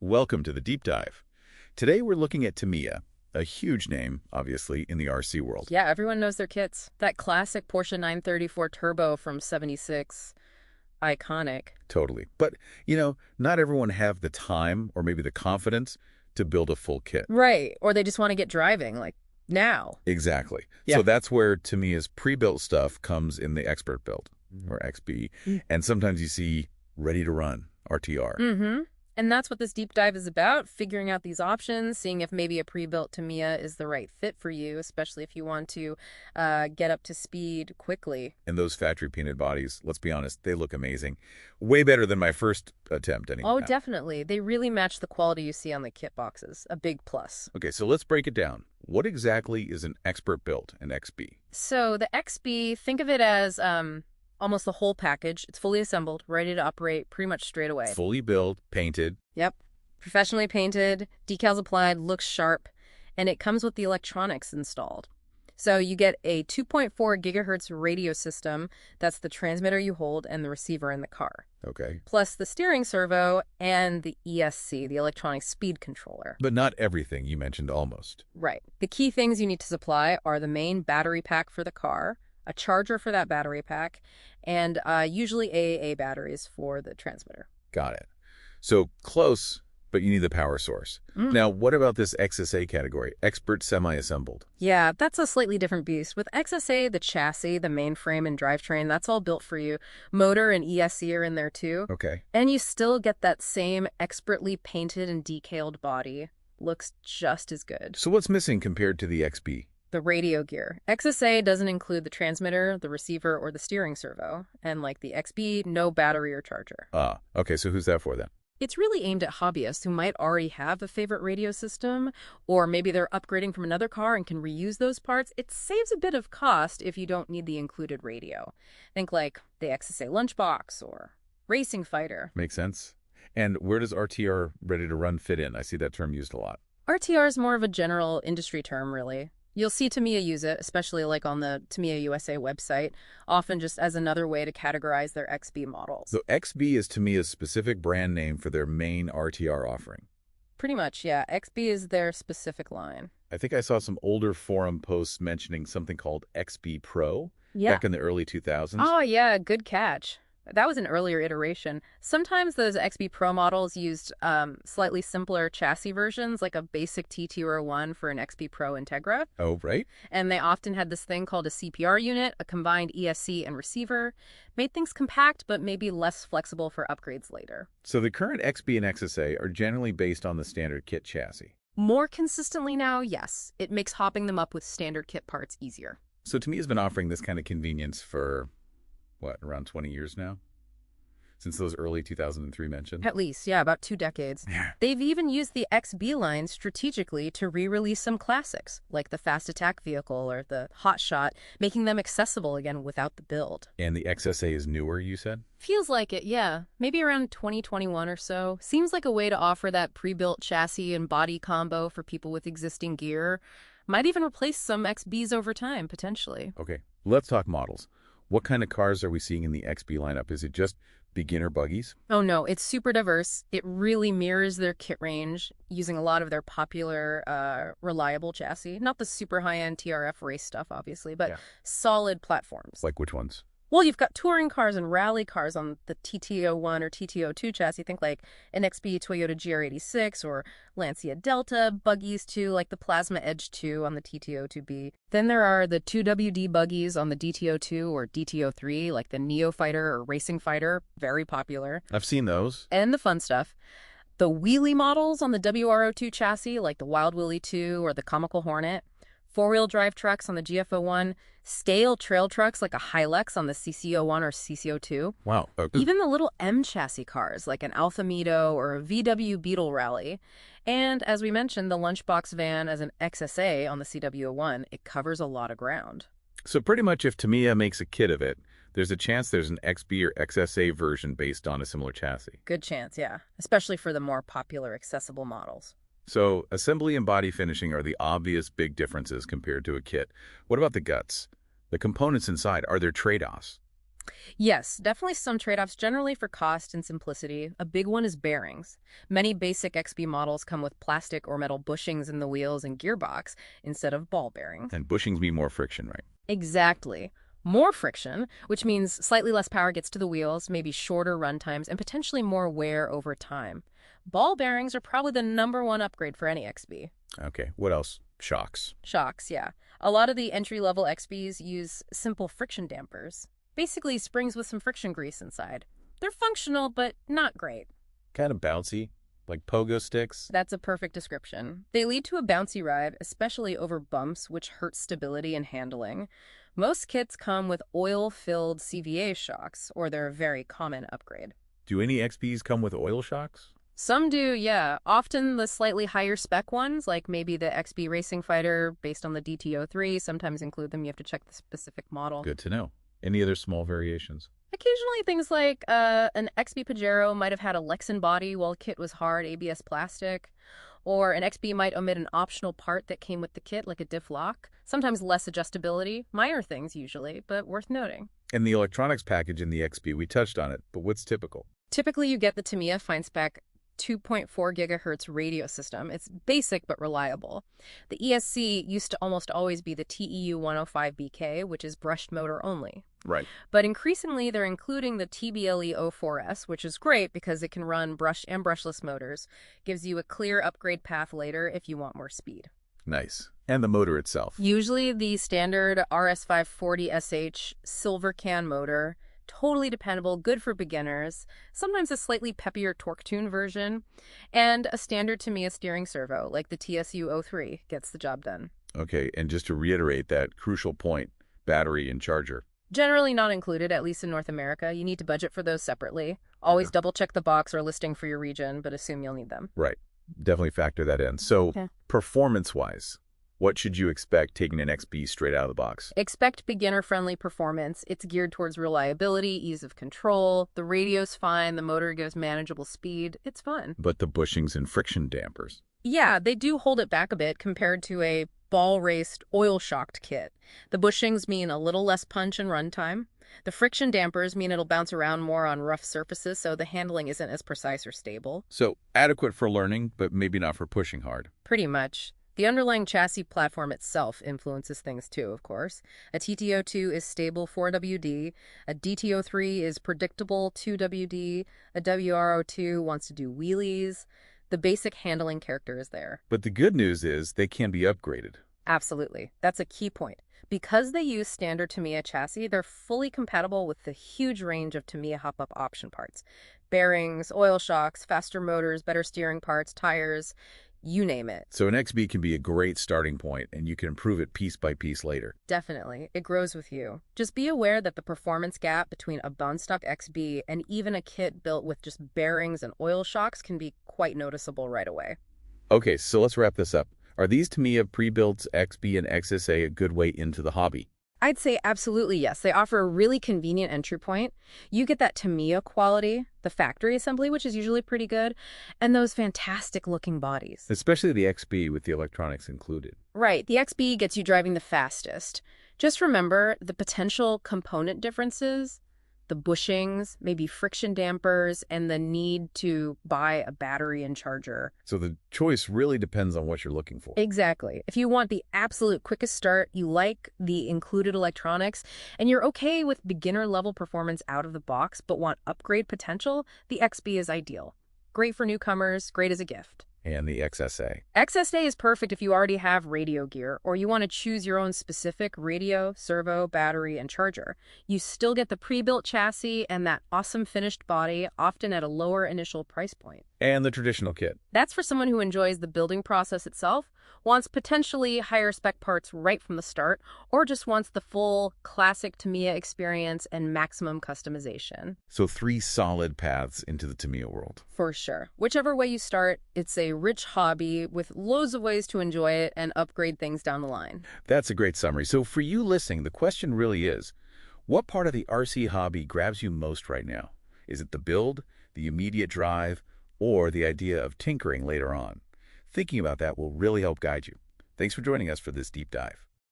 Welcome to the deep dive. Today we're looking at Tamiya, a huge name, obviously, in the RC world. Yeah, everyone knows their kits. That classic Porsche 934 Turbo from '76, iconic. Totally. But, not everyone have the time or maybe the confidence to build a full kit. Right, or they just want to get driving, like, now. Exactly. Yeah. So that's where Tamiya's pre-built stuff comes in the expert build, or XB. And sometimes you see ready to run, RTR. Mm-hmm. And that's what this deep dive is about, figuring out these options, seeing if maybe a pre-built Tamiya is the right fit for you, especially if you want to get up to speed quickly. And those factory painted bodies, let's be honest, they look amazing. Way better than my first attempt, anyway. Oh, definitely. They really match the quality you see on the kit boxes. A big plus. Okay, so let's break it down. What exactly is an expert built, an XB? So the XB, think of it as almost the whole package. It's fully assembled, ready to operate pretty much straight away. Fully built, painted. Yep. Professionally painted, decals applied, looks sharp, and it comes with the electronics installed. So you get a 2.4 gigahertz radio system. That's the transmitter you hold and the receiver in the car. Okay. Plus the steering servo and the ESC, the electronic speed controller. But not everything, you mentioned almost. Right. The key things you need to supply are the main battery pack for the car, a charger for that battery pack, and usually AAA batteries for the transmitter. Got it. So close, but you need the power source. Now, what about this XSA category, expert semi-assembled? Yeah, that's a slightly different beast. With XSA, the chassis, the mainframe, and drivetrain, that's all built for you. Motor and ESC are in there too. Okay. And you still get that same expertly painted and decaled body. Looks just as good. So what's missing compared to the XB? The radio gear. XSA doesn't include the transmitter, the receiver, or the steering servo. And like the XB, no battery or charger. Okay, so who's that for then? It's really aimed at hobbyists who might already have a favorite radio system, or maybe they're upgrading from another car and can reuse those parts. It saves a bit of cost if you don't need the included radio. Think like the XSA Lunchbox or Racing Fighter. Makes sense. And where does RTR ready to run fit in? I see that term used a lot. RTR is more of a general industry term, really. You'll see Tamiya use it, especially like on the Tamiya USA website, often just as another way to categorize their XB models. So XB is Tamiya's specific brand name for their main RTR offering. Pretty much, yeah. XB is their specific line. I think I saw some older forum posts mentioning something called XB Pro Yeah. back in the early 2000s. Oh, yeah, good catch. That was an earlier iteration. Sometimes those XB Pro models used slightly simpler chassis versions, like a basic T201 for an XB Pro Integra. Oh, right. And they often had this thing called a CPR unit, a combined ESC and receiver. Made things compact, but maybe less flexible for upgrades later. So the current XB and XSA are generally based on the standard kit chassis. More consistently now, yes. It makes hopping them up with standard kit parts easier. So Tamiya's been offering this kind of convenience for, around 20 years now? Since those early 2003 mentions? At least, yeah, about 2 decades. Yeah. They've even used the XB line strategically to re-release some classics, like the Fast Attack vehicle or the Hot Shot, making them accessible again without the build. And the XSA is newer, you said? Feels like it, yeah. Maybe around 2021 or so. Seems like a way to offer that pre-built chassis and body combo for people with existing gear. Might even replace some XBs over time, potentially. Okay, let's talk models. What kind of cars are we seeing in the XB lineup? Is it just beginner buggies? Oh no, it's super diverse. It really mirrors their kit range, using a lot of their popular, reliable chassis. Not the super high-end TRF race stuff, obviously, but solid platforms. Like which ones? Well, you've got touring cars and rally cars on the TT01 or TT02 chassis. Think like an XB Toyota GR86 or Lancia Delta, buggies too, like the Plasma Edge 2 on the TT02B. Then there are the 2WD buggies on the DT02 or DT03, like the Neo Fighter or Racing Fighter, very popular. I've seen those. And the fun stuff. The wheelie models on the WR02 chassis, like the Wild Willie 2 or the Comical Hornet. 4-wheel drive trucks on the GF01, scale trail trucks like a Hilux on the CC01 or CC02. Wow. Even the little M chassis cars like an Alfa Mito or a VW Beetle Rally. And as we mentioned, the Lunchbox van as an XSA on the CW01, it covers a lot of ground. So pretty much if Tamiya makes a kit of it, there's a chance there's an XB or XSA version based on a similar chassis. Good chance, yeah. Especially for the more popular accessible models. So assembly and body finishing are the obvious big differences compared to a kit. What about the guts? The components inside, are there trade-offs? Yes, definitely some trade-offs, generally for cost and simplicity. A big one is bearings. Many basic XB models come with plastic or metal bushings in the wheels and gearbox instead of ball bearings. And bushings mean more friction, right? Exactly. More friction, which means slightly less power gets to the wheels, maybe shorter run times, and potentially more wear over time. Ball bearings are probably the #1 upgrade for any XB. Okay, what else? Shocks. Shocks, yeah. A lot of the entry-level XBs use simple friction dampers. Basically springs with some friction grease inside. They're functional, but not great. Kind of bouncy, like pogo sticks. That's a perfect description. They lead to a bouncy ride, especially over bumps, which hurt stability and handling. Most kits come with oil-filled CVA shocks, or they're a very common upgrade. Do any XBs come with oil shocks? Some do, yeah. Often the slightly higher spec ones, like maybe the XB Racing Fighter based on the DTO3, sometimes include them. You have to check the specific model. Good to know. Any other small variations? Occasionally things like an XB Pajero might have had a Lexan body while the kit was hard ABS plastic, or an XB might omit an optional part that came with the kit, like a diff lock. Sometimes less adjustability, minor things usually, but worth noting. And the electronics package in the XB, we touched on it, but what's typical? Typically you get the Tamiya fine-spec 2.4 gigahertz radio system. It's basic but reliable. The ESC used to almost always be the TEU 105BK, which is brushed motor only. Right. But increasingly, they're including the TBLE 04S, which is great because it can run brushed and brushless motors. Gives you a clear upgrade path later if you want more speed. Nice. And the motor itself. Usually the standard RS540SH silver can motor. Totally dependable, good for beginners, sometimes a slightly peppier torque-tuned version, and a standard Tamiya steering servo, like the TSU-03, gets the job done. Okay, and just to reiterate that crucial point, battery and charger. Generally not included, at least in North America. You need to budget for those separately. Always double-check the box or listing for your region, but assume you'll need them. Right. Definitely factor that in. So, performance-wise, what should you expect taking an XB straight out of the box? Expect beginner-friendly performance. It's geared towards reliability, ease of control. The radio's fine. The motor gives manageable speed. It's fun. But the bushings and friction dampers. Yeah, they do hold it back a bit compared to a ball-raced, oil-shocked kit. The bushings mean a little less punch and runtime. The friction dampers mean it'll bounce around more on rough surfaces, so the handling isn't as precise or stable. So, adequate for learning, but maybe not for pushing hard. Pretty much. The underlying chassis platform itself influences things too, of course. A TTO2 is stable 4WD, a DTO3 is predictable 2WD, a WRO2 wants to do wheelies. The basic handling character is there. But the good news is they can be upgraded. Absolutely. That's a key point. Because they use standard Tamiya chassis, they're fully compatible with the huge range of Tamiya hop-up option parts. Bearings, oil shocks, faster motors, better steering parts, tires, you name it. So an XB can be a great starting point, and you can improve it piece by piece later. Definitely. It grows with you. Just be aware that the performance gap between a bone-stock XB and even a kit built with just bearings and oil shocks can be quite noticeable right away. Okay, so let's wrap this up. Are these Tamiya pre-built XB and XSA a good way into the hobby? I'd say absolutely yes. They offer a really convenient entry point. You get that Tamiya quality, the factory assembly, which is usually pretty good, and those fantastic looking bodies. Especially the XB with the electronics included. Right. The XB gets you driving the fastest. Just remember the potential component differences, the bushings, maybe friction dampers, and the need to buy a battery and charger. So the choice really depends on what you're looking for. Exactly. If you want the absolute quickest start, you like the included electronics, and you're okay with beginner-level performance out of the box but want upgrade potential, the XB is ideal. Great for newcomers, great as a gift. And the XSA. XSA is perfect if you already have radio gear or you want to choose your own specific radio, servo, battery, and charger. You still get the pre-built chassis and that awesome finished body, often at a lower initial price point. And the traditional kit. That's for someone who enjoys the building process itself, wants potentially higher spec parts right from the start, or just wants the full classic Tamiya experience and maximum customization. So 3 solid paths into the Tamiya world. For sure. Whichever way you start, it's a rich hobby with loads of ways to enjoy it and upgrade things down the line. That's a great summary. So for you listening, the question really is, what part of the RC hobby grabs you most right now? Is it the build, the immediate drive, or the idea of tinkering later on? Thinking about that will really help guide you. Thanks for joining us for this deep dive.